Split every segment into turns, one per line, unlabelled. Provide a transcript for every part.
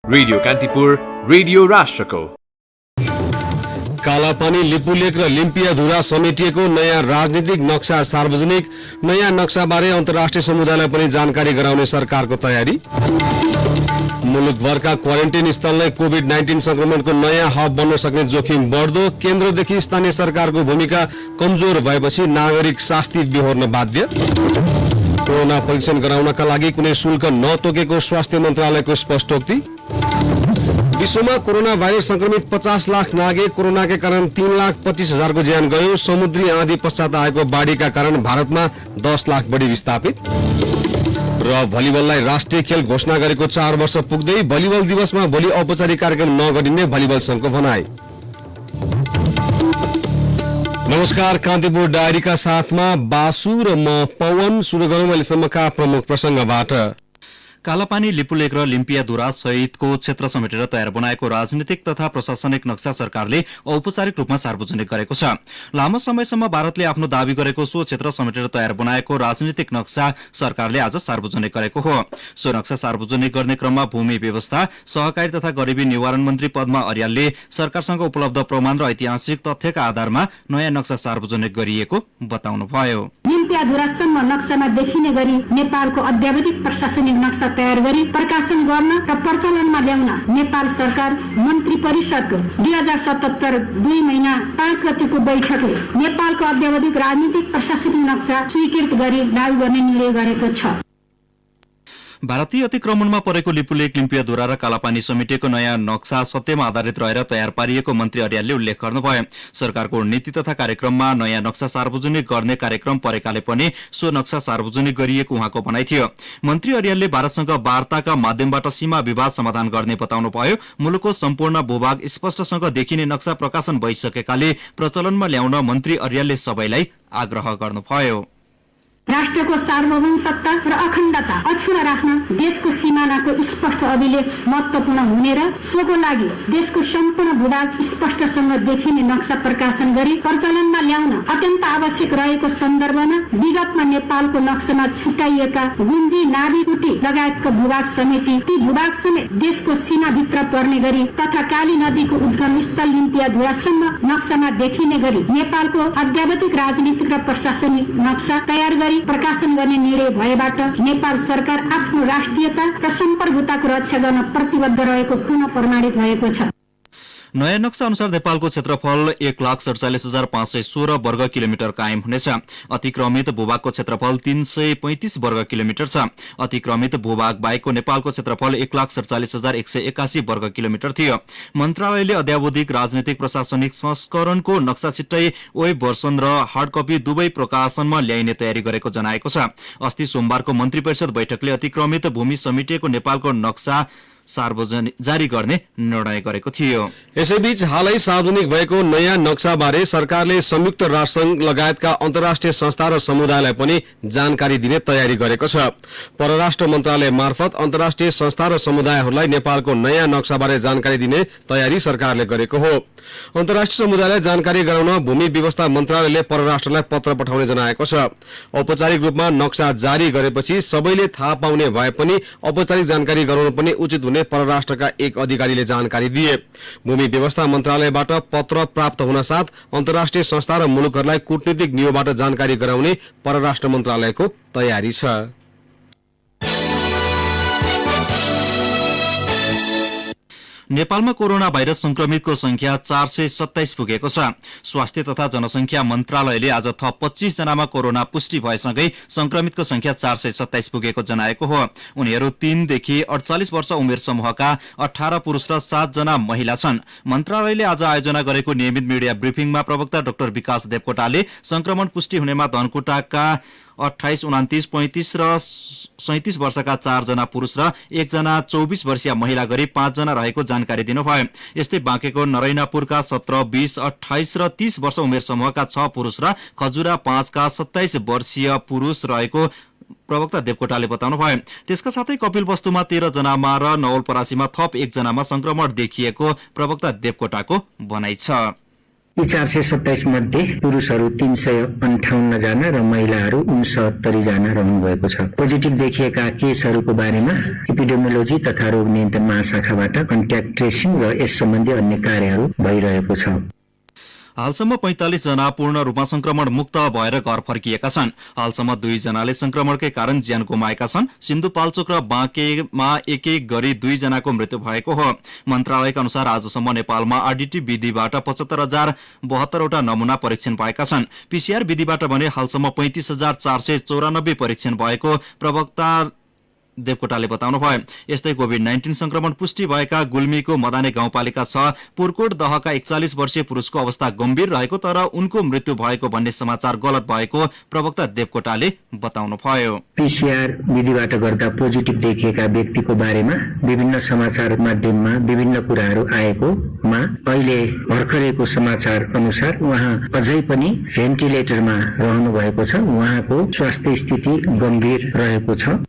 Radio Kantipur, radio राष्ट्रको।
कालापानी, लिपुलेक र लिम्पियाधुरा समेटिएको नयाँ राजनीतिक नक्सा सार्वजनिक। नयाँ नक्साबारे अन्तर्राष्ट्रिय समुदायलाई पनि जानकारी गराउने सरकारको तयारी। मुलुकभरका क्वारेन्टाइन स्थललाई कोभिड-19 संक्रमणको नयाँ हब बन्न सक्ने जोखिम बढ्दो। केन्द्रदेखि स्थानीय सरकारको भूमिका कमजोर भएपछि नागरिक शास्ति बिहोर्न बाध्य। कोरोना परीक्षण गराउनका लागि कुनै शुल्क नतोकेको स्वास्थ्य मन्त्रालयको स्पष्टोक्ति। विश्वमा कोरोना भाइरस संक्रमित 50 लाख नागे। कोरोना के कारण 3,25,000 को ज्यान गयो। समुद्री आँधी पश्चात आएको बाढीका कारण भारतमा 10 लाख बढी विस्थापित। र भलिबललाई राष्ट्रिय खेल घोषणा गरेको 4 वर्ष पुग्दै भलिबल दिवसमा भोलि औपचारिक कार्यक्रम नगरिने भलिबल संघको भनाई। नमस्कार, कान्तिपुर डायरीका साथमा बासु र म पवन। सुरु गरौँ अहिलेसम्मका प्रमुख प्रसंगबाट।
कालापानी, लिपुलेक र लिम्पियाधुरा सहितको क्षेत्र समेटेर तयार बनाएको राजनीतिक तथा प्रशासनिक नक्सा सरकारले औपचारिक रूपमा सार्वजनिक गरेको छ। लामो समयसम्म भारतले आफ्नो दावी गरेको सो क्षेत्र समेटेर तयार बनाएको राजनीतिक नक्सा सरकारले आज सार्वजनिक गरेको हो। सो नक्सा सार्वजनिक गर्ने क्रममा भूमि व्यवस्था, सहकारी तथा गरिबी निवारण मन्त्री पद्मा अर्यालले सरकारसँग उपलब्ध प्रमाण र ऐतिहासिक तथ्यका आधारमा नयाँ नक्सा सार्वजनिक गरिएको बताउनुभयो।
लिम्पियाधुरासम्म नक्सामा देखिने गरी नेपालको अद्यावधिक प्रशासनिक नक्सा तयार गरी प्रकाशन गर्न र प्रचलनमा ल्याउन नेपाल सरकार मन्त्री परिषदको 2077 2 महिना 5 गतेको बैठकले नेपालको अद्यावधिक राजनीतिक प्रशासनिक नक्सा स्वीकृत गरी लागू गर्ने निर्णय गरेको छ।
भारतीय अतिक्रमणमा परेको लिपुलेक, लिम्पियाधुरा र कालापानी समेटिएको नयाँ नक्सा सत्यमा आधारित रहेर तयार पारिएको मन्त्री अर्यालले उल्लेख गर्नुभयो। सरकारको नीति तथा कार्यक्रममा नयाँ नक्सा सार्वजनिक गर्ने कार्यक्रम परेकाले पनि सो नक्सा सार्वजनिक गरिएको उहाँको भनाइ थियो। मन्त्री अर्यालले भारतसँग वार्ताका माध्यमबाट सीमा विवाद समाधान गर्ने बताउनुभयो। मुलुकको सम्पूर्ण भूभाग स्पष्टसँग देखिने नक्सा प्रकाशन भइसकेकाले प्रचलनमा ल्याउन मन्त्री अर्यालले सबैलाई आग्रह गर्नुभयो।
राष्ट्रको सार्वभौम सत्ता र अखण्डता अक्षुण्ण राख्न देशको सीमानाको स्पष्ट अभिलेख महत्वपूर्ण हुने र सोको लागि देशको सम्पूर्ण भूभाग स्पष्टसँग देखिने नक्सा प्रकाशन गरी प्रचलनमा ल्याउन अत्यन्त आवश्यक रहेको सन्दर्भमा विगतमा नेपालको नक्सामा छुट्याइएका गुन्जी, नाभीकुटी लगायतका भूभाग समेति ती भूभाग समेत देशको सीमाभित्र पर्ने गरी तथा काली नदीको उद्गम स्थल लिम्पियाधुरासम्म नक्सामा देखिने गरी नेपालको अद्यावधिक राजनीतिक र प्रशासनिक नक्सा तयार गरी प्रकाशन गर्ने निर्णय भएबाट नेपाल सरकार आफ्नो राष्ट्रियता र सम्प्रभुताको रक्षा गर्न प्रतिबद्ध रहेको पुनः प्रमाणित भएको छ।
नयाँ नक्सा अनुसार नेपालको क्षेत्रफल 1,47,516 वर्ग किलोमिटर कायम हुनेछ। अतिक्रमित भूभागको क्षेत्रफल 335 वर्ग किलोमिटर छ। अतिक्रमित भूभाग बाहेकको नेपालको क्षेत्रफल 1,47,181 वर्ग किलोमिटर थियो। मन्त्रालयले अद्यावधिक राजनीतिक प्रशासनिक संस्करणको नक्सा छिट्टै वेब भर्सन र हार्ड कपी दुवै प्रकाशनमा ल्याइने तयारी गरेको जनाएको छ। अस्ति सोमबारको मन्त्री परिषद बैठकले अतिक्रमित भूमि समेटिएको नेपालको नक्सा सार्वजनिक जारी गर्ने निर्णय गरेको थियो।
यसैबीच हालै सार्वजनिक भएको नयाँ नक्साबारे सरकारले संयुक्त राष्ट्रसंघ लगायतका अन्तर्राष्ट्रिय संस्था र समुदायलाई पनि जानकारी दिने तयारी गरेको छ। परराष्ट्र मन्त्रालय मार्फत अन्तर्राष्ट्रिय संस्था र समुदायहरूलाई नेपालको नयाँ नक्साबारे जानकारी दिने तयारी सरकारले गरेको हो। अन्तर्राष्ट्रिय समुदायलाई जानकारी गराउन भूमि व्यवस्था मन्त्रालयले परराष्ट्रलाई पत्र पठाउने जनाएको छ। औपचारिक रूपमा नक्सा जारी गरेपछि सबैले थाहा पाउने भए पनि औपचारिक जानकारी गराउन पनि उचित हुने परराष्ट्रका एक अधिकारीले जानकारी दिए। भूमि व्यवस्था मन्त्रालयबाट पत्र प्राप्त हुन साथ अन्तर्राष्ट्रिय संस्था र मुलुकहरूलाई कूटनीतिक नियोबाट जानकारी गराउने परराष्ट्र मन्त्रालयको तयारी छ।
नेपालमा कोरोना भाइरस संक्रमितको संख्या 427 पुगेको छ। स्वास्थ्य तथा जनसंख्या मन्त्रालयले आज थप 25 जनामा कोरोना पुष्टि भएसँगै संक्रमितको संख्या 427 पुगेको जनाएको हो। उनीहरू 3 देखि 48 वर्ष उमेर समूहका 18 पुरुष र 7 जना महिला छन्। मन्त्रालयले आज आयोजना गरेको नियमित मिडिया ब्रिफिङमा प्रवक्ता डाक्टर विकास देवकोटाले संक्रमण पुष्टि हुनेमा धनकुटाका 28, 29, 35 र 37 वर्षका 4 जना पुरुष र 1 जना 24 वर्षीय महिला गरी 5 जना रहेको जानकारी दिनुभयो। यस्तै बाँकेको नरैनापुरका 17, 20, 28 र 30 वर्ष उमेर समूहका 6 पुरुष र खजुरा 5 का 27 वर्षीय पुरुष रहेको प्रवक्ता देवकोटाले बताउनुभयो। त्यसका साथै कपिलवस्तुमा 13 जनामा र नवलपरासीमा थप 1 जनामा संक्रमण देखिएको प्रवक्ता देवकोटाको भनाइ छ।
यी 427 मध्ये पुरुषहरू 358 जना र महिलाहरू 69 जना रहनु भएको छ। पोजिटिभ देखिएका केसहरूको बारेमा एपिडेमियोलोजी तथा रोग नियन्त्रण महाशाखाबाट कन्ट्याक्ट ट्रेसिङ र यस सम्बन्धी अन्य कार्यहरू भइरहेको छ।
हालसम्म 45 जना पूर्ण रूपमा संक्रमण मुक्त भएर घर फर्किएका छन्। हालसम्म 2 जनाले संक्रमणकै कारण ज्यान गुमाएका छन्। सिन्धुपाल्चोक र बाँकेमा एक गरी 2 जनाको मृत्यु भएको हो। मन्त्रालयका अनुसार आजसम्म नेपालमा आरडीटी विधिबाट 75,072 वटा नमूना परीक्षण भएका छन्। पीसीआर विधिबाट भने हालसम्म 35,494 परीक्षण भएको प्रवक्ता देवकोटाले बताउनुभयो। यस्तै कोभिड-19 संक्रमण पुष्टि भएका गुल्मीको मदाने गाउँपालिका 6 पुरकोट दहका 41 वर्षीय पुरुषको अवस्था गम्भीर रहेको तर उनको मृत्यु भएको भन्ने समाचार गलत भएको प्रवक्ता देवकोटाले बताउनुभयो।
पीसीआर विधिबाट गर्दा पोजिटिभ देखिएका व्यक्तिको बारेमा विभिन्न समाचार माध्यममा विभिन्न कुराहरू आएकोमा अहिले भर्खरैको समाचार अनुसार उहाँ अझै पनि भेन्टिलेटरमा रहनु भएको छ। उहाँको स्वास्थ्य स्थिति गम्भीर रहेको छ।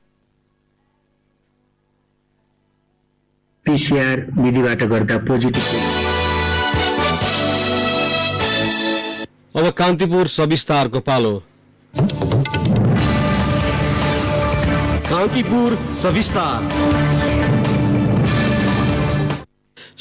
पीसीआर विधिबाट गर्दा पोजिटिभ।
अब कान्तिपुर सविस्तारको पालो।
कान्तिपुर सविस्तार।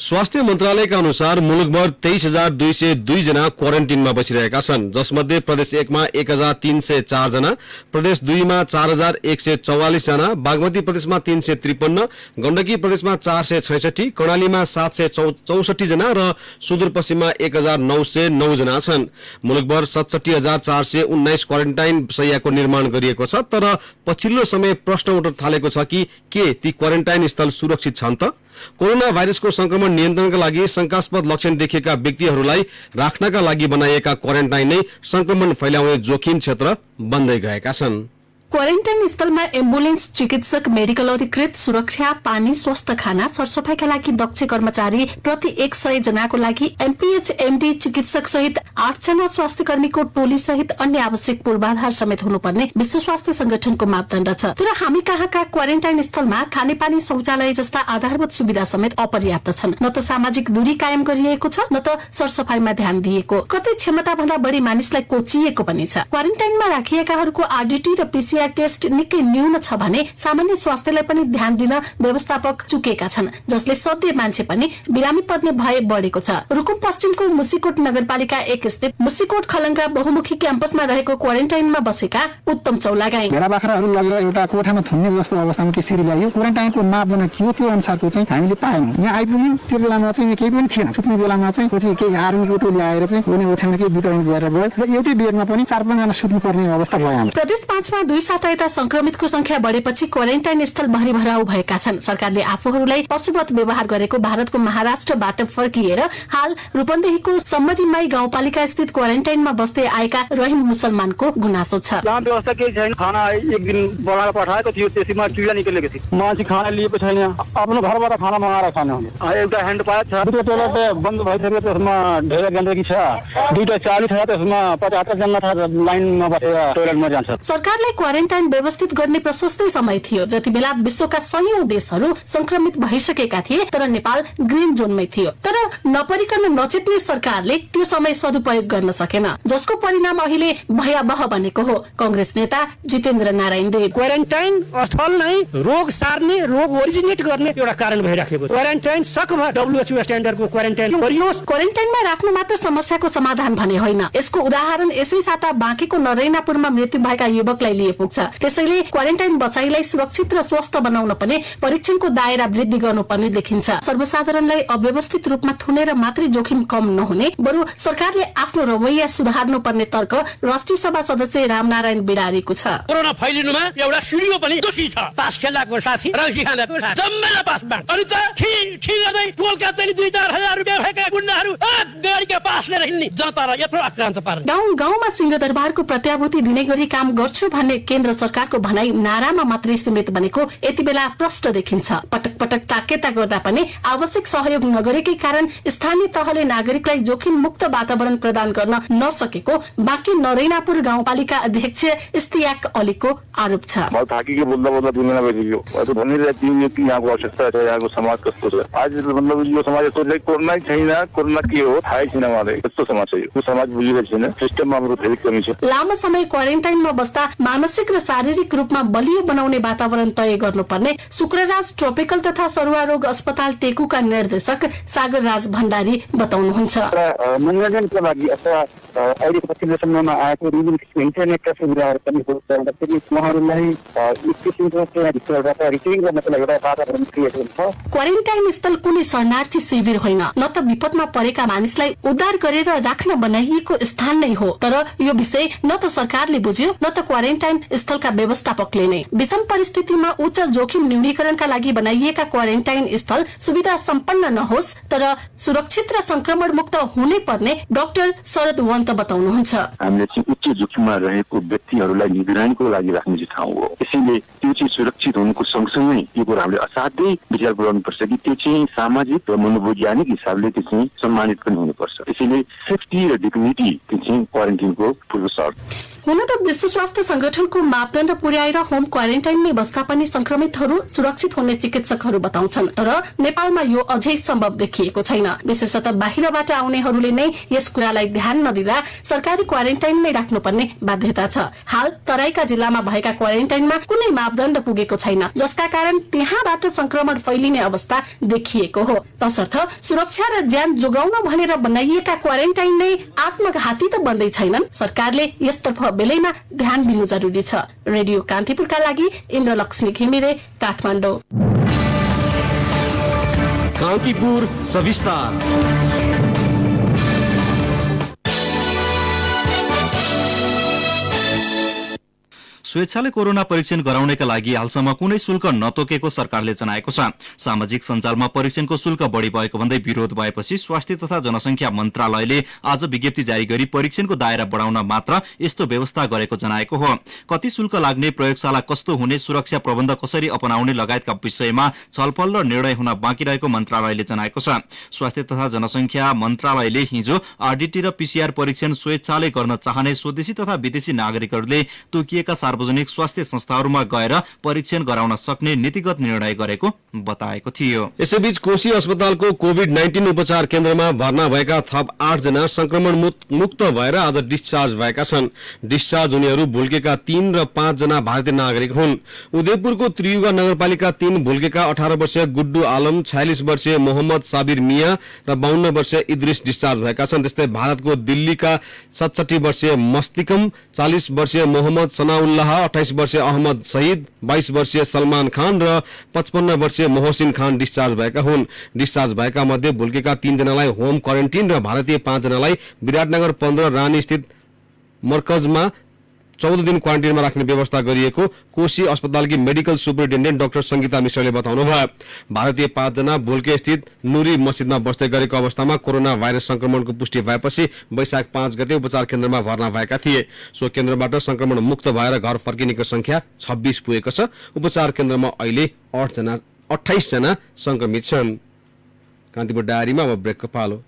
स्वास्थ्य मन्त्रालयका अनुसार मुलुकभर 23,202 जना क्वारेन्टिनमा बसिरहेका छन्, जसमध्ये प्रदेश 1 मा 1,304 जना, प्रदेश 2 मा 4,144 जना, बागमती प्रदेशमा 353, गण्डकी प्रदेशमा 466, कर्णालीमा 764 जना र सुदूरपश्चिममा 1,909 जना छन्। मुलुकभर 67,419 क्वारेन्टाइन शय्याको निर्माण गरिएको छ, तर पछिल्लो समय प्रश्न उठ्न थालेको छ कि के ती क्वारेन्टाइन स्थल सुरक्षित छन् त? कोरोना भाइरसको संक्रमण नियन्त्रणका लागि शंकास्पद लक्षण देखिएका व्यक्तिहरूलाई राख्नका लागि बनाइएका क्वारेन्टाइन नै संक्रमण फैलाउने जोखिम क्षेत्र बन्दै गएका छन्।
क्वारेन्टाइन स्थलमा एम्बुलेन्स, चिकित्सक, मेडिकल अधिकृत, सुरक्षा, पानी, स्वस्थ खाना, सरसफाईका लागि दक्ष कर्मचारी प्रति 100 जनाको लागि एमपीएच, एमडी, चिकित्सक सहित 8 जना स्वास्थ्य कर्मीको टोली सहित अन्य आवश्यक पूर्वाधार समेत हुनुपर्ने विश्व स्वास्थ्य संगठनको मापदण्ड छ। तर हामी कहाँका क्वारेन्टाइन स्थलमा खानेपानी, शौचालय जस्ता आधारभूत सुविधा समेत अपर्याप्त छन्। न त सामाजिक दूरी कायम गरिएको छ, न त सरसफाईमा ध्यान दिएको। कतै क्षमता भन्दा बढी मानिसलाई कोचिएको पनि छ। क्वारेन्टाइनमा राखिएकाहरूको आरडीटी र पीसीआर टेस्ट निकै न्यून छ भने सामान्य स्वास्थ्यलाई पनि ध्यान दिन व्यवस्थापक चुकेका छन्, जसले सधैँ मान्छे पनि बिरामी पर्ने भय बढेको छ। रुकुम पश्चिमको मुसिकोट नगरपालिका 1 स्थित मुसिकोट खलङ्गा बहुमुखी क्याम्पसमा रहेको क्वारेन्टाइनमा बसेका उत्तम चौलागाई
भेडा बाख्राहरू लगेर एउटा कोठामा थुन्ने जस्तो अवस्थामा त्यसरी लाग्यो। क्वारेन्टाइनको मापदण्ड के हो त्यो अनुसारको चाहिँ हामीले पाएनौँ। यहाँ आइपुग्यौँ, त्यो बेलामा चाहिँ केही पनि थिएन। छुट्ने बेलामा चाहिँ पछि केही आर्मीको टोली आएर चाहिँ कुनै ओछ्याउन केही वितरण गरेर गयो र एउटै बेडमा पनि 4-5 जना सुत्नुपर्ने अवस्था भयो।
प्रदेश 5 मा 2 साता यता संक्रमितको संख्या बढेपछि क्वारेन्टाइन स्थल भरिभराउ भएका छन्। सरकारले आफूहरूलाई पशुवत व्यवहार गरेको भारतको महाराष्ट्रबाट फर्किएर हाल रूपन्देहीको सम्मरीमाई गाउँपालिका स्थित क्वारेन्टाइनमा बस्दै आएका रहिम मुसलमानको गुनासो छ।
यहाँ व्यवस्था केही छैन। खाना एक दिन बनाएर पठाएको थियो, त्यसैमा किरा निकलेको थियो। मान्छे खाना लिएको छैन। आफ्नो घरबाट खाना मगाएर खानु हुने। एउटा ह्यान्ड पाइप छ, दुईटा टोइलेट बन्द भइसक्यो, त्यसमा धेरै गन्दगी छ। दुईटा चालु छ, त्यसमा 75 जना लाइनमा बसेर टोइलेटमा जान्छ।
सरकारले क्वारेन्टाइन व्यवस्थित गर्ने प्रशस्तै समय थियो जति बेला विश्वका सयौं देशहरू संक्रमित भइसकेका थिए, तर नेपाल ग्रीन जोनमै थियो। तर नपरिकन नचेत्ने सरकारले त्यो समय सदुपयोग गर्न सकेन, जसको परिणाम अहिले भयावह बनेको हो। कांग्रेस नेता जितेन्द्र नारायण देव
क्वारेन्टाइन स्थल नै रोग सार्ने, रोग ओरिजिनेट गर्ने एउटा कारण भइराखेको। क्वारेन्टाइन सकभर WHO स्ट्यान्डर्डको क्वारेन्टाइन गरियोस्।
क्वारेन्टाइनमा राख्नु मात्र समस्याको समाधान भने होइन। यसको उदाहरण यसै साता बाँकेको नरैनापुरमा मृत्यु भएका युवकलाई लिए पुग्छ। त्यसैले क्वारेन्टाइन बचाइलाई सुरक्षित र स्वस्थ बनाउन पनि परीक्षणको दायरा वृद्धि गर्नुपर्ने देखिन्छ। सर्वसाधारणलाई अव्यवस्थित रूपमा थुनेर मात्रै जोखिम कम नहुने, बरु सरकारले आफ्नो रवैया सुधार्नु पर्ने तर्क राष्ट्रिय सभा सदस्य रामनारायण बिडारीको छ।
कोरोना फैलिनुमा एउटा सिडियो पनि दोषी छ। तास खेलाको साथी, रौसी खाँदाको साथी, जम्मेला पासमा अनि त खी गर्दै टोलका चाहिँ 2-4 हजार रुपैयाँ भएका गुण्डाहरू गाडीका पास लिएर हिँड्ने जनतालाई यत्रो आक्रान्त पार्ने।
गाउँ-गाउँमा सिंहदरबारको प्रत्याभूति दिने गरी काम गर्छु भन्ने केन्द्र सरकारको भनाई नारामा मात्रै सीमित बनेको यति बेला प्रष्ट देखिन्छ। पटक पटक ताकेता गर्दा पनि आवश्यक सहयोग नगरेकै कारण स्थानीय तहले नागरिकलाई जोखिम मुक्त वातावरण प्रदान गर्न नसकेको बाँकी नरैनापुर गाउँपालिका अध्यक्ष इस्तियाक अलीको आरोप छ।
थाकेको बोल्दा बोल्दा 2 महिना भइसक्यो। अझ भनिरहेको थिएँ कि यहाँको आवश्यकता छ, यहाँको समाज कस्तो छ। आज मतलब यो समाज सोच्दै कोरोना छैन, कोरोना के हो थाहै छैन। छैन उहाँले यस्तो समाज छ यो समाज बुझेको छैन सिस्टममा हाम्रो धेरै कमी छ
लामो समय क्वारेन्टाइनमा बस्दा मानसिक र शारीरिक रूपमा बलियो बनाउने वातावरण तय गर्नुपर्ने शुक्रराज ट्रोपिकल तथा सरुवा रोग अस्पताल टेकुका निर्देशक सागर राज भण्डारी बताउनुहुन्छ।
मनोरञ्जनको लागि अथवा अहिले पछिल्लो समयमा आएको विभिन्न किसिमको इन्टरनेटका सुविधाहरू पनि गर्दाखेरि उहाँहरूलाई एक किसिमको त्यहाँभित्रबाट रिसिभिङ गर्नको लागि एउटा वातावरण क्रिएट हुन्छ।
क्वारेन्टाइन स्थल कुनै शरणार्थी शिविर होइन, न त विपदमा परेका मानिसलाई उद्धार गरेर राख्न बनाइएको स्थान नै हो। तर यो विषय न त सरकारले बुझ्यो न त क्वारेन्टाइन स्थलका व्यवस्थापकले नै। विषम परिस्थितिमा उच्च जोखिम न्यूनीकरणका लागि बनाइएका क्वारेन्टाइन स्थल सुविधा सम्पन्न नहोस् तर सुरक्षित र संक्रमण मुक्त हुनै पर्ने डाक्टर शरद वन्त बताउनुहुन्छ।
हामीले चाहिँ उच्च जोखिममा रहेको व्यक्तिहरूलाई निगरानीको लागि राख्ने चाहिँ ठाउँ हो। त्यसैले त्यो चाहिँ सुरक्षित हुनुको सँगसँगै यो कुरा हामीले असाध्यै विचार गर्नुपर्छ कि त्यो चाहिँ सामाजिक र मनोवैज्ञानिक हिसाबले त्यो चाहिँ सम्मानित पनि हुनुपर्छ। त्यसैले सेफ्टी र डिग्निटी त्यो चाहिँ क्वारेन्टाइनको पूर्व शर्त।
हुन त विश्व स्वास्थ्य संगठनको मापदण्ड पुर्याएर होम क्वारेन्टाइनमै बस्दा पनि संक्रमितहरू सुरक्षित हुने चिकित्सकहरू बताउँछन्। तर नेपालमा यो अझै सम्भव देखिएको छैन। विशेषतः बाहिरबाट आउनेहरूले नै यस कुरालाई ध्यान नदिँदा सरकारी क्वारेन्टाइनमै राख्नुपर्ने बाध्यता छ। हाल तराईका जिल्लामा भएका क्वारेन्टाइनमा कुनै मापदण्ड पुगेको छैन, जसका कारण त्यहाँबाट संक्रमण फैलिने अवस्था देखिएको हो। तसर्थ सुरक्षा र ज्यान जोगाउन भनेर बनाइएका क्वारेन्टाइन नै आत्मघाती त बन्दै छैनन्। सरकारले यसतर्फ बेलैमा ध्यान दिनु जरुरी छ। रेडियो कान्तिपुरका लागि इन्द्रलक्ष्मी घिमिरे, काठमाडौँ।
कान्तिपुर सविस्तार।
स्वेच्छाले कोरोना परीक्षण गराउनेका लागि हालसम्म कुनै शुल्क नतोकेको सरकारले जनाएको छ। सामाजिक सञ्जालमा परीक्षणको शुल्क बढ़ी भएको भन्दै विरोध भएपछि स्वास्थ्य तथा जनसंख्या मन्त्रालयले आज विज्ञप्ति जारी गरी परीक्षणको दायरा बढ़ाउन मात्र यस्तो व्यवस्था गरेको जनाएको हो। कति शुल्क लाग्ने, प्रयोगशाला कस्तो हुने, सुरक्षा प्रबन्ध कसरी अपनाउने लगायतका विषयमा छलफल र निर्णय हुन बाँकी रहेको मन्त्रालयले जनाएको छ। स्वास्थ्य तथा जनसंख्या मन्त्रालयले हिजो आरडीटी र पीसीआर परीक्षण स्वेच्छाले गर्न चाहने स्वदेशी तथा विदेशी नागरिकहरूले तोकिएका सार्वजनिक स्वास्थ्य संस्थाहरूमा गएर परीक्षण गराउन सक्ने नीतिगत निर्णय गरेको बताएको थियो।
यसैबीच कोशी अस्पतालको कोभिड-19 उपचार केन्द्रमा भर्ना भएका थप 8 जना संक्रमण मुक्त भएर आज डिस्चार्ज भएका छन्। डिस्चार्ज हुनेहरू भुल्केका 3 र 5 जना भारतीय नागरिक हुन्। उदयपुरको त्रियुगा नगरपालिका 3 भुल्केका 18 वर्षीय गुड्डू आलम, 46 वर्षीय मोहम्मद साबिर मिया र 52 वर्षीय इद्रिस डिस्चार्ज भएका छन्। त्यस्तै भारतको दिल्लीका 67 वर्षीय मस्तिकम, 40 वर्षीय मोहम्मद सनाउल्लाह, 28 वर्षीय अहमद शहीद, 22 वर्षीय सलमान खान र 55 वर्षीय मोहसिन खान डिस्चार्ज भएका हुन्। डिस्चार्ज भएका मध्ये भुल्केका 3 जनालाई होम क्वारेन्टिन र भारतीय 5 जनालाई विराटनगर 15 रानी स्थित मरकजमा 14 दिन क्वारेन्टिनमा राख्ने व्यवस्था गरिएको कोशी अस्पतालकी मेडिकल सुपरिन्टेन्डेन्ट डाक्टर संगीता मिश्रले बताउनुभयो। भारतीय 5 जना भुल्के स्थित नूरी मस्जिदमा बस्दै गरेको अवस्थामा कोरोना भाइरस संक्रमणको पुष्टि भएपछि वैशाख 5 गते उपचार केन्द्रमा भर्ना भएका थिए। सो केन्द्रबाट संक्रमण मुक्त भएर घर फर्किनेको संख्या 26 पुगेको छ। उपचार केन्द्रमा अहिले 28 जना संक्रमित छन्। कान्तिपुर डायरीमा अब ब्रेकको पालो।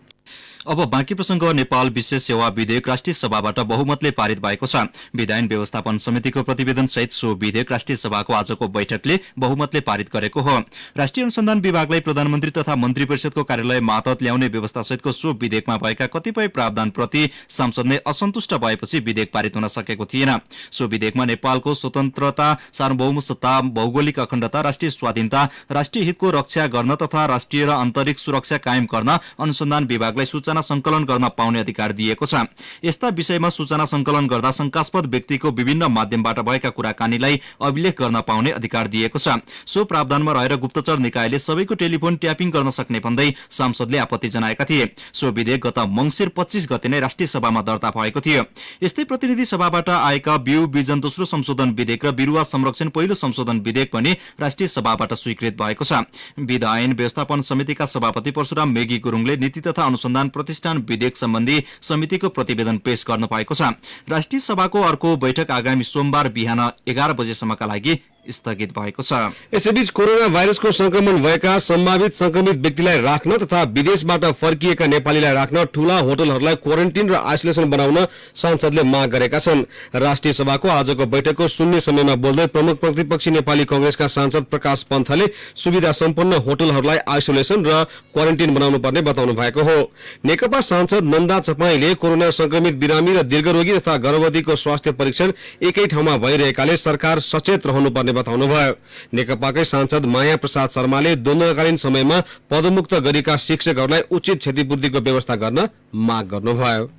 अब बाँकी प्रसंग। नेपाल विशेष सेवा विधेयक राष्ट्रिय सभाबाट बहुमतले पारित भएको छ। विधायन व्यवस्थापन समितिको प्रतिवेदन सहित सो विधेयक राष्ट्रिय सभाको आजको बैठकले बहुमतले पारित गरेको हो। राष्ट्रिय अनुसन्धान विभागलाई प्रधानमन्त्री तथा मन्त्री परिषदको कार्यालय मातहत ल्याउने व्यवस्था सहितको सो विधेयकमा भएका कतिपय प्रावधानप्रति संसदले असन्तुष्ट भएपछि विधेयक पारित हुन सकेको थिएन। सो विधेयकमा नेपालको स्वतन्त्रता, सार्वभौम सत्ता, भौगोलिक अखण्डता, राष्ट्रिय स्वाधीनता, राष्ट्रिय हितको रक्षा गर्न तथा राष्ट्रिय र आन्तरिक सुरक्षा कायम गर्न अनुसन्धान विभागलाई सूचना संकलन गर्न पाउने अधिकार दिएको छ। यस्ता विषयमा सूचना संकलन गर्दा शंकास्पद व्यक्तिको विभिन्न माध्यमबाट भएका कुराकानीलाई अभिलेख गर्न पाउने अधिकार दिएको छ। सो प्रावधानमा रहेर गुप्तचर निकायले सबैको टेलिफोन ट्यापिङ गर्न सक्ने भन्दै सांसदले आपत्ति जनाएका थिए। सो विधेयक गत मंसिर 25 गते नै राष्ट्रिय सभामा दर्ता भएको थियो। यस्तै प्रतिनिधि सभाबाट आएका बिउ बिजन दोस्रो संशोधन विधेयक र बिरुवा संरक्षण पहिलो संशोधन विधेयक पनि राष्ट्रिय सभाबाट स्वीकृत भएको छ। विधायन व्यवस्थापन समितिका सभापति परशुराम मेगी गुरुङले नीति तथा अनुसन्धान प्रतिष्ठान विधेयक सम्बन्धी समितिको प्रतिवेदन पेश गर्नु भएको छ। राष्ट्रिय सभाको अर्को बैठक आगामी सोमबार बिहान 11 बजेसम्मका लागि स्थगित भएको छ।
यसैबीच कोरोना भाइरसको संक्रमण भएका सम्भावित संक्रमित व्यक्तिलाई राख्न तथा विदेशबाट फर्किएका नेपालीलाई राख्न ठूला होटलहरूलाई क्वारेन्टिन र आइसोलेसन बनाउन सांसदले माग गरेका छन्। राष्ट्रिय सभाको आजको बैठकको शून्य समयमा बोल्दै प्रमुख प्रतिपक्षी नेपाली कांग्रेसका सांसद प्रकाश पन्थले सुविधा सम्पन्न होटलहरूलाई आइसोलेसन र क्वारेन्टिन बनाउनु पर्ने बताउनु भएको हो। नेकपा सांसद नन्दा चपाईले कोरोना संक्रमित बिरामी र दीर्घरोगी तथा गर्भवतीको स्वास्थ्य परीक्षण एकै ठाउँमा भइरहेकाले सरकार सचेत रहनुपर्ने बताउनुभयो। नेकपाकै सांसद माया प्रसाद शर्माले द्वन्द्वकालीन समयमा पदमुक्त गरेका शिक्षकहरूलाई उचित क्षतिपूर्तिको व्यवस्था गर्न माग गर्नुभयो।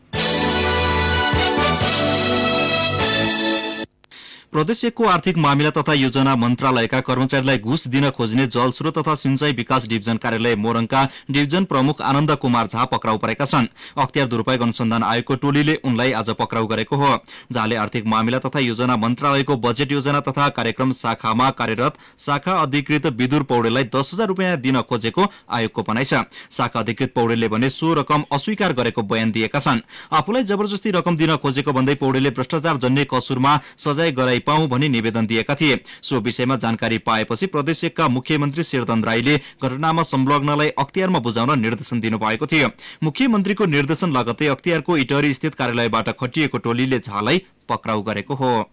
प्रदेश 1 को आर्थिक मामिला तथा योजना मन्त्रालयका कर्मचारीलाई घुस दिन खोज्ने जलस्रोत तथा सिंचाई विकास डिभिजन कार्यालय मोरङका डिभिजन प्रमुख आनन्द कुमार झा पक्राउ परेका छन्। अख्तियार दुरूपयोग अनुसन्धान आयोगको टोलीले उनलाई आज पक्राउ गरेको हो। झाले आर्थिक मामिला तथा योजना मन्त्रालयको बजेट योजना तथा कार्यक्रम शाखामा कार्यरत शाखा अधिकृत विदुर पौडेललाई 10,000 रुपियाँ दिन खोजेको आयोगको भनाइ छ। शाखा अधिकृत पौडेलले भने सो रकम अस्वीकार गरेको बयान दिएका छन्। आफूलाई जबरजस्ती रकम दिन खोजेको भन्दै पौडेलले भ्रष्टाचार जन्य कसुरमा सजाय गराइ पाऊँ भनी निवेदन दिएका थिए। सो विषयमा जानकारी पाएपछि प्रदेश 1 का मुख्यमन्त्री शेरधन राईले घटनामा संलग्नलाई अख्तियारमा बुझाउन निर्देशन दिनुभएको थियो। मुख्यमन्त्रीको निर्देशन लगत्तै अख्तियारको इटहरी स्थित कार्यालयबाट खटिएको टोलीले झालाई पक्राउ गरेको हो।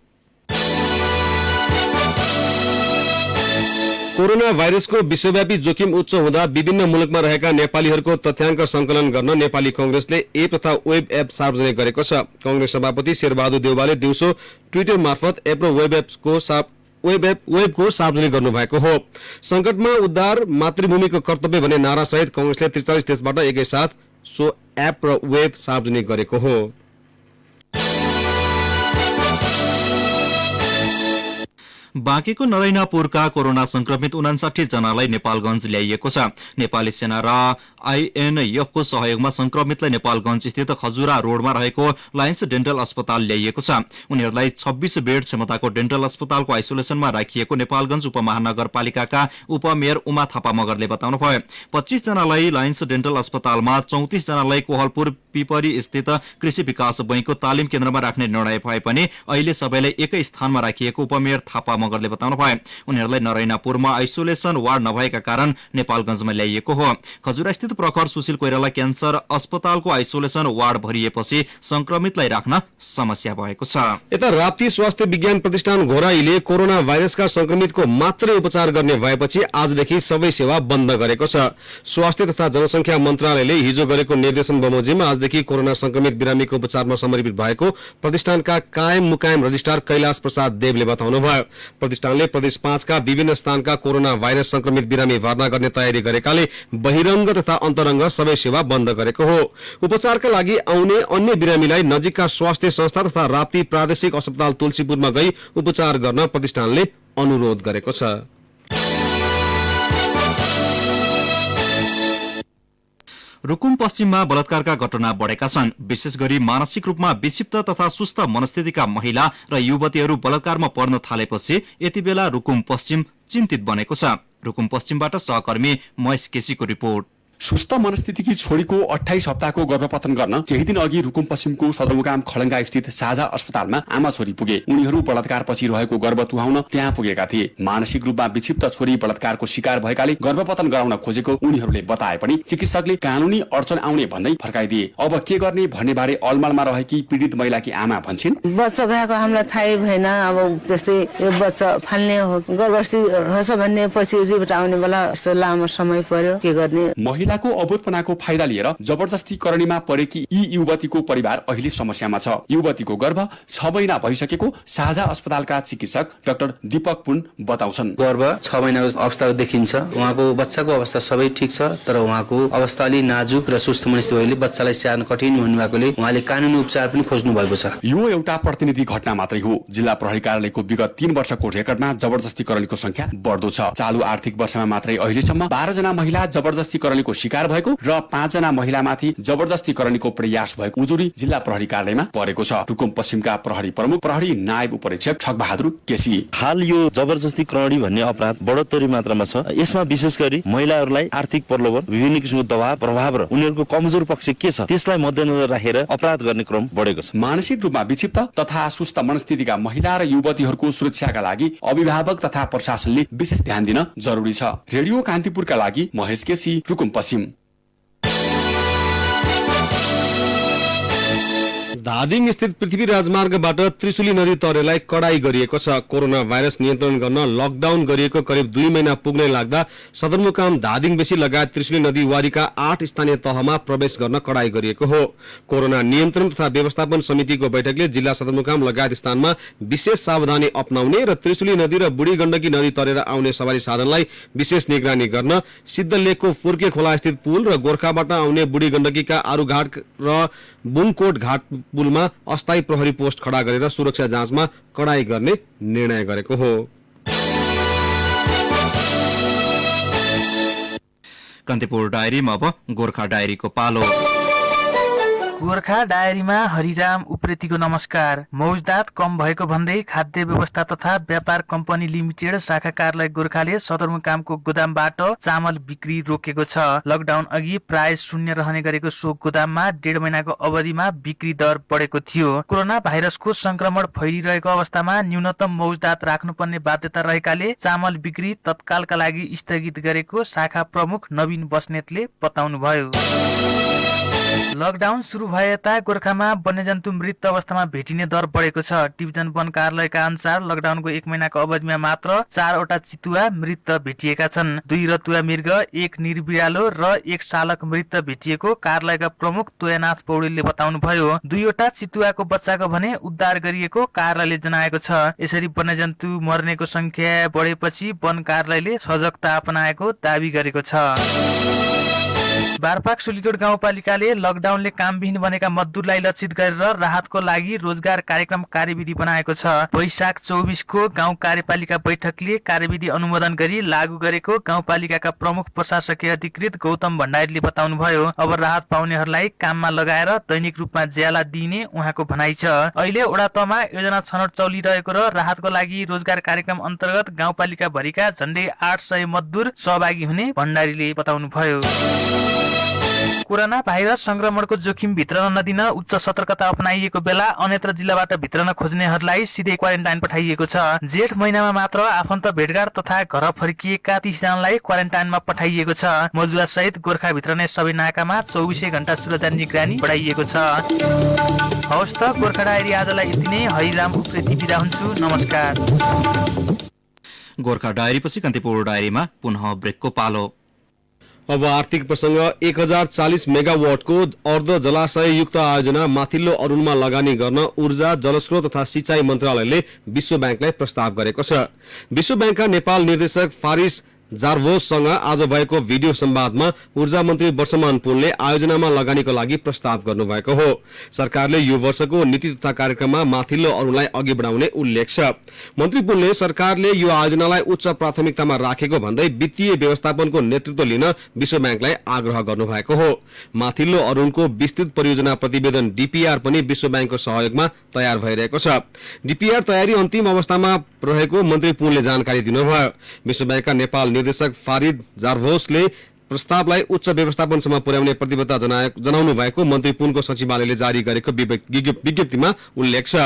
कोरोना भाइरसको विश्वव्यापी जोखिम उच्च हुँदा विभिन्न मुलुकमा रहेका नेपालीहरूको तथ्याङ्क संकलन गर्न नेपाली कांग्रेसले एप तथा वेब एप सार्वजनिक गरेको छ। कांग्रेस सभापति शेरबहादुर देउवाले दिउँसो ट्विटर मार्फत एप र वेबको सार्वजनिक गर्नुभएको हो। संकटमा उद्धार मातृभूमिको कर्तव्य भन्ने नारासहित कांग्रेसले 43 देशबाट एकैसाथ सो एप र वेब सार्वजनिक गरेको हो।
बाँकेको नरैनापुरका कोरोना संक्रमित 59 जनालाई नेपालगंज ल्याइएको छ। नेपाली सेना र आईएनएफको सहयोगमा संक्रमितलाई नेपालगंज स्थित खजुरा रोडमा रहेको लायन्स डेन्टल अस्पताल ल्याइएको छ। उनीहरूलाई 26 बेड क्षमताको डेन्टल अस्पतालको आइसोलेसनमा राखिएको नेपालगंज उपमहानगरपालिकाका उपमेयर उमा थापा मगरले बताउनुभयो। 25 जनालाई लायन्स डेन्टल अस्पतालमा 34 जनालाई कोहलपुर पिपरी स्थित कृषि विकास बैंकको तालिम केन्द्रमा राख्ने निर्णय भए पनि अहिले सबैलाई एकै स्थानमा राखिएको उपमेयर थापा मगरले बताउनुभयो। उनीहरूलाई नरैनापुरमा आइसोलेसन वार्ड नभएका कारण नेपालगंजमा ल्याइएको हो। खजुरा स्थित प्रखर सुशील कोइराला क्यान्सर अस्पतालको आइसोलेसन वार्ड भरिएपछि संक्रमितलाई राख्न समस्या भएको छ।
यता राप्ती स्वास्थ्य विज्ञान प्रतिष्ठान घोराईले कोरोना भाइरसका संक्रमितको मात्रै उपचार गर्ने भएपछि आजदेखि सबै सेवा बन्द गरेको छ। स्वास्थ्य तथा जनसंख्या मन्त्रालयले हिजो गरेको निर्देशन बमोजिम आजदेखि कोरोना संक्रमित बिरामीको उपचारमा समर्पित भएको प्रतिष्ठानका कायम मुकायम रजिस्ट्रार कैलाश प्रसाद देवले बताउनुभयो। प्रतिष्ठानले प्रदेश 5 का विभिन्न स्थानका कोरोना भाइरस संक्रमित बिरामी भर्ना गर्ने तयारी गरेकाले बहिरंग तथा अन्तरंग सबै सेवा बन्द गरेको हो। उपचारका लागि आउने अन्य बिरामीलाई नजिकका स्वास्थ्य संस्था तथा राप्ती प्रादेशिक अस्पताल तुलसीपुरमा गई उपचार गर्न प्रतिष्ठानले अनुरोध गरेको छ।
रुकुम पश्चिममा बलात्कारका घटना बढेका छन्। विशेष गरी मानसिक रूपमा विक्षिप्त तथा सुस्त मनस्थितिका महिला र युवतीहरू बलात्कारमा पर्न थालेपछि यति बेला रुकुम पश्चिम चिन्तित बनेको छ। रुकुम पश्चिमबाट सहकर्मी महेश केसीको रिपोर्ट।
सुस्त मनस्थितिकी छोरीको 28 हप्ताको गर्भपतन गर्न केही दिन अघि रुकुम पश्चिमको सदरमुकाम खलङ्गा स्थित साझा अस्पतालमा आमा छोरी पुगे। उनीहरू बलात्कारपछि रहेको गर्भ तुहाउन त्यहाँ पुगेका थिए। मानसिक रूपमा विक्षिप्त छोरी बलात्कारको शिकार भएकाले गर्भपतन गराउन खोजेको उनीहरूले बताए पनि चिकित्सकले कानूनी अडचन आउने भन्दै फर्काइदिए। अब के गर्ने भन्ने बारे अलमलमा रहेकी पीडित महिलाकी आमा भन्छिन्,
बच्चा भएको हामीलाई थाहै भएन। अब त्यस्तै यो बच्चा फाल्ने हो, गर्भवती रहेछ भन्ने पछि रिपोर्ट आउने बेला यस्तो लामो समय पर्यो, के गर्ने।
महिलाको अबोधपनाको फाइदा लिएर जबरजस्ती करणीमा परेकी यी युवतीको परिवार अहिले समस्यामा छ। युवतीको गर्भ 6 महिना भइसकेको साझा अस्पतालका चिकित्सक डाक्टर दीपक पुन बताउँछन्।
गर्भ 6 महिनाको अवस्था देखिन्छ। उहाँको बच्चाको अवस्था सबै ठीक छ, तर उहाँको अवस्था अलि नाजुक र सुस्त मनस्थिति भएले बच्चालाई स्याहार्न कठिन हुनुभएकोले उहाँले कानुनी उपचार पनि खोज्नु भएको छ।
यो एउटा प्रतिनिधि घटना मात्रै हो। जिल्ला प्रहरी कार्यालयको विगत 3 वर्षको रेकर्डमा जबरजस्ती करणीको संख्या बढ्दो छ। चालू आर्थिक वर्षमा मात्रै अहिलेसम्म 12 जना महिला जबरजस्ती करणीको शिकार भएको र 5 जना महिलामाथि जबरजस्ती करणीको प्रयास भएको उजुरी जिल्ला प्रहरी कार्यालयमा परेको छ। रुकुम पश्चिमका प्रहरी प्रमुख प्रहरी नायब उपरीक्षक ठगबहादुर केसी।
हाल यो जबरजस्ती करणी भन्ने अपराध बढोत्तरी मात्रामा छ। यसमा विशेष गरी महिलाहरूलाई आर्थिक प्रलोभन, विभिन्न किसिमको दबाव प्रभाव र उनीहरूको कमजोर पक्ष के छ त्यसलाई मध्यनजर राखेर अपराध गर्ने क्रम बढेको छ।
मानसिक रूपमा विक्षिप्त तथा सुस्त मनस्थितिका महिला र युवतीहरूको सुरक्षाका लागि अभिभावक तथा प्रशासनले विशेष ध्यान दिन जरुरी छ। रेडियो कान्तिपुरका लागि महेश केसी, रुकुम पश्चिम।
धादिङ स्थित पृथ्वी राजमार्गबाट त्रिशुली नदी तरेलाई कडाई गरिएको छ। कोरोना भाइरस नियन्त्रण गर्न लकडाउन गरिएको करिब 2 महिना पुग्नै लाग्दा सदरमुकाम धादिङ बेसी लगायत त्रिशुली नदी वारीका 8 स्थानीय तहमा प्रवेश गर्न कडाई गरिएको हो। कोरोना नियन्त्रण तथा व्यवस्थापन समितिको बैठकले जिल्ला सदरमुकाम लगायत स्थानमा विशेष सावधानी अपनाउने र त्रिशुली नदी र बुढी गण्डकी नदी तरेर आउने सवारी साधनलाई विशेष निगरानी गर्न सिद्धलेकको फुर्के खोला स्थित पुल र गोर्खाबाट आउने बुढी गण्डकीका आरुघाट र बुङकोट घाट पुलमा अस्थायी प्रहरी पोस्ट खडा गरेर सुरक्षा जाँचमा कडाई गर्ने निर्णय गरेको हो।
कान्तिपुर डायरीमा अब गोर्खा डायरीको पालो।
गोर्खा डायरीमा हरिराम उप्रेतीको नमस्कार। मौजदात कम भएको भन्दै खाद्य व्यवस्था तथा व्यापार कम्पनी लिमिटेड शाखा कार्यालय गोर्खाले सदरमुकामको गोदामबाट चामल बिक्री रोकेको छ। लकडाउन अघि प्राय शून्य रहने गरेको सो गोदाममा 1.5 महिनाको अवधिमा बिक्री दर बढेको थियो। कोरोना भाइरसको संक्रमण फैलिरहेको अवस्थामा न्यूनतम मौजदात राख्नुपर्ने बाध्यता रहेकाले चामल बिक्री तत्कालका लागि स्थगित गरेको शाखा प्रमुख नवीन बस्नेतले बताउनुभयो। लकडाउन सुरु भए यता गोर्खामा वन्यजन्तु मृत अवस्थामा भेटिने दर बढेको छ। डिभिजन वन कार्यालयका अनुसार लकडाउनको 1 महिनाको अवधिमा मात्र 4 वटा चितुवा मृत भेटिएका छन्। 2 रतुवा मृग, 1 निर्बिरालो र 1 सालक मृत भेटिएको कार्यालयका प्रमुख तोयनाथ पौडेलले बताउनुभयो। 2 वटा चितुवाको बच्चाको भने उद्धार गरिएको कार्यालयले जनाएको छ। यसरी वन्यजन्तु मर्नेको संख्या बढेपछि वन कार्यालयले सजगता अपनाएको दावी गरेको छ। बारपाक सुलीकोट गाउँपालिकाले लकडाउनले कामविहीन बनेका मजदुरलाई लक्षित गरेर राहतको लागि रोजगार कार्यक्रम कार्यविधि बनाएको छ। वैशाख 24 को गाउँ कार्यपालिका बैठकले कार्यविधि अनुमोदन गरी लागू गरेको गाउँपालिकाका प्रमुख प्रशासकीय अधिकृत गौतम भण्डारीले बताउनुभयो। अब राहत पाउनेहरूलाई काममा लगाएर दैनिक रूपमा ज्याला दिइने उहाँको भनाइ छ। अहिले वडा तहमा योजना छनौट चलिरहेको र राहतको लागि रोजगार कार्यक्रम अन्तर्गत गाउँपालिका भरिका झण्डै 800 मजदुर सहभागी हुने भण्डारीले बताउनुभयो। कोरोना भाइरस संक्रमणको जोखिम भित्रन नदिन उच्च सतर्कता अपनाइएको बेला अन्यत्र जिल्लाबाट भित्रन खोज्नेहरूलाई सिधै क्वारेन्टाइन पठाइएको छ। जेठ महिनामा मात्र आफन्त भेटघाट तथा घर फर्किएका 30 जनालाई क्वारेन्टाइनमा पठाइएको छ। मजुरा सहित गोर्खा भित्रने सबै नाकामा 24 घण्टा सुरक्षा निगरानी बढाइएको छ। हवस् त गोर्खा डायरी आजलाई यति नै। हरिराम उप्रेती बिदा हुन्छु, नमस्कार।
गोर्खा डायरीपछि कान्तिपुर डायरीमा पुनः ब्रेकको पालो।
अब आर्थिक प्रसंग। 1040 मेगावाटको अर्ध जलाशय युक्त आयोजना माथिल्लो अरुणमा लगानी गर्न ऊर्जा, जलस्रोत तथा सिंचाई मन्त्रालयले विश्व ब्याङ्कलाई प्रस्ताव गरेको छ। विश्व ब्याङ्कका नेपाल निर्देशक फारिस जार्भोससँग आज भएको भिडियो संवादमा ऊर्जा मन्त्री वर्षमान पुनले आयोजनामा लगानीको लागि प्रस्ताव गर्नुभएको हो। सरकारले यो वर्षको नीति तथा कार्यक्रममा माथिल्लो अरुणलाई अघि बढाउने उल्लेख छ। मन्त्री पुनले सरकारले यो आयोजनालाई उच्च प्राथमिकतामा राखेको भन्दै वित्तीय व्यवस्थापनको नेतृत्व लिन विश्व ब्याङ्कलाई आग्रह गर्नुभएको हो। माथिल्लो अरुणको विस्तृत परियोजना प्रतिवेदन डीपीआर पनि विश्व ब्याङ्कको सहयोगमा तयार भइरहेको छ। डीपीआर तयारी अन्तिम अवस्थामा रहेको मन्त्री पुनले जानकारी दिनुभयो। विश्व ब्याङ्कका नेपाल निर्देशक फारिद जार्भोसले प्रस्तावलाई उच्च व्यवस्थापनसम्म पुर्याउने प्रतिबद्धता जनाउनु भएको मन्त्री पुनको सचिवालयले जारी गरेको विज्ञप्तिमा उल्लेख छ।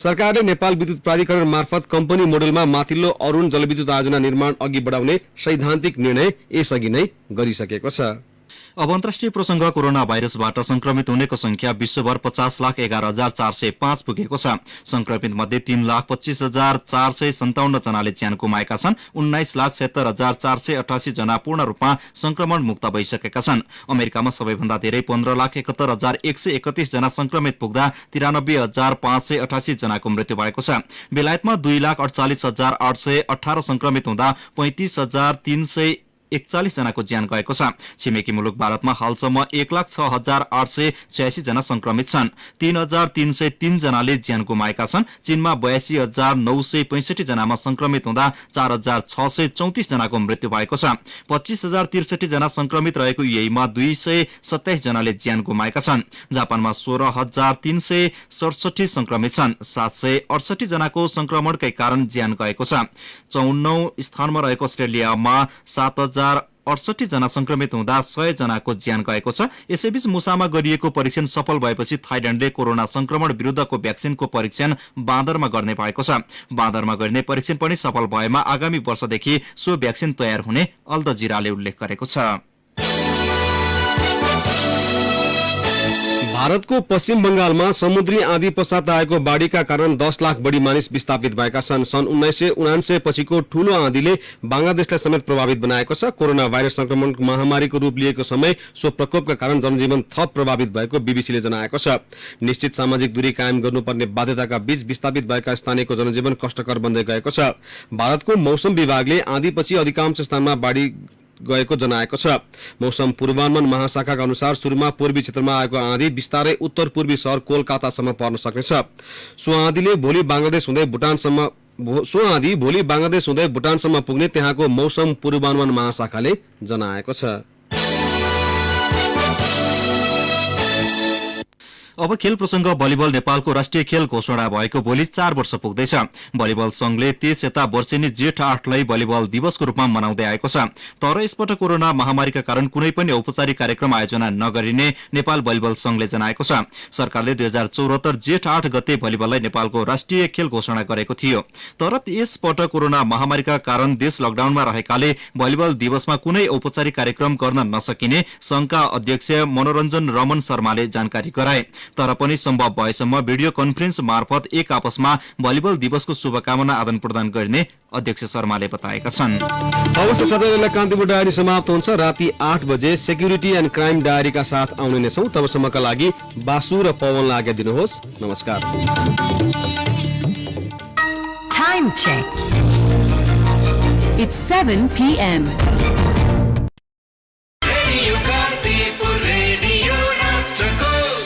सरकारले नेपाल विद्युत प्राधिकरण मार्फत कम्पनी मोडलमा माथिल्लो अरुण जलविद्युत आयोजना निर्माण अघि बढाउने सैद्धान्तिक निर्णय यसअघि नै गरिसकेको छ।
अब अन्तर्राष्ट्रिय प्रसंग। कोरोना भाइरसबाट संक्रमित हुनेको संख्या विश्वभर 50,11,405 पुगेको छ। संक्रमित मध्ये 3,25,457 जनाले ज्यान गुमाएका छन्। 19,76,488 जना पूर्ण रूपमा संक्रमण मुक्त भइसकेका छन्। अमेरिकामा सबैभन्दा धेरै 15,71,131 जना संक्रमित पुग्दा 93,588 जनाको मृत्यु भएको छ। बेलायतमा 2,48,818 संक्रमित हुँदा 41 जनाको ज्यान गएको छ। छिमेकी मुलुक भारतमा हालसम्म 1,06,886 जना संक्रमित छन्। 3,303 जनाले ज्यान गुमाएका छन्। चीनमा 82,965 जनामा संक्रमित हुँदा 4,634 जनाको मृत्यु भएको छ। 25,063 जना संक्रमित रहेको यूएईमा 227 जनाले ज्यान गुमाएका छन्। जापानमा 16,367 संक्रमित छन्। 768 जनाको संक्रमणकै कारण ज्यान गएको छ। 54औं स्थानमा रहेको अस्ट्रेलियामा 7,068 जना संक्रमित हुँदा 100 जनाको ज्यान गएको छ। यसैबीच मुसामा गरिएको परीक्षण सफल भएपछि थाइल्याण्डले कोरोना संक्रमण विरुद्धको भ्याक्सिनको परीक्षण बाँदरमा गर्ने भएको छ। बाँदरमा गरिने परीक्षण पनि सफल भएमा आगामी वर्षदेखि सो भ्याक्सिन तयार हुने अल जजिराले उल्लेख गरेको छ।
भारतको पश्चिम बंगालमा समुद्री आँधी पश्चात आएको बाढ़ीका कारण 10 लाख बढी मानिस विस्थापित भएका छन्। सन् 1979 पछिको ठूलो आँधीले बांग्लादेशलाई समेत प्रभावित बनाएको छ। कोरोना भाइरस संक्रमण महामारीको रूप लिएको समय सो प्रकोपका कारण जनजीवन थप प्रभावित भएको बीबीसीले जनाएको छ। निश्चित सामाजिक दूरी कायम गर्नुपर्ने बाध्यताका बीच विस्थापित भएका स्थानीयको जनजीवन कष्टकर बन्दै गएको छ। भारतको मौसम विभागले आँधीपछि अधिकांश स्थानमा बाढ़ी गएको जनाएको छ। मौसम पूर्वानुमान महाशाखाका अनुसार सुरुमा पूर्वी क्षेत्रमा आएको आँधी बिस्तारै उत्तर पूर्वी शहर कोलकातासम्म पर्न सक्नेछ। सो आँधीले भोलि बांग्लादेश हुँदै भुटानसम्म पुग्ने त्यहाँको मौसम पूर्वानुमान महाशाखाले जनाएको छ।
अब खेल प्रसंग भलिबल नेपालको राष्ट्रिय खेल घोषणा भएको भोलि 4 वर्ष पुग्दैछ। भलिबल संघले 30 यता वर्षेनी जेठ 8लाई भलिबल दिवसको रूपमा मनाउँदै आएको छ। तर यसपटक कोरोना महामारीका कारण कुनै पनि औपचारिक कार्यक्रम आयोजना नगरिने नेपाल भलिबल संघले जनाएको छ। सरकारले 2074 जेठ 8 गते भलिबललाई नेपालको राष्ट्रिय खेल घोषणा गरेको थियो। तर यसपटक कोरोना महामारीका कारण देश लकडाउनमा रहेकाले भलिबल दिवसमा कुनै औपचारिक कार्यक्रम गर्न नसकिने संघका अध्यक्ष मनोरञ्जन रमन शर्माले जानकारी गराए। तर पनि सम्भव भएसम्म भिडियो कन्फरेन्स मार्फत एक आपसमा भलिबल दिवसको शुभकामना आदान प्रदान गर्ने अध्यक्ष शर्माले बताएका छन्।
अवश्य सधैँलाई कान्तिपुर डायरी समाप्त हुन्छ। राति 8 बजे सेक्युरिटी एन्ड क्राइम डायरीका साथ आउने नै छौं। तबसम्मका लागि बासु र पवनलाई आज्ञा दिनुहोस्। नमस्कार।
Time check. It's 7 p.m.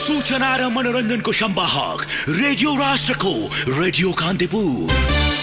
सूचना र मनोरञ्जनको संवाहक रेडियो राष्ट्रको रेडियो कान्तिपुर।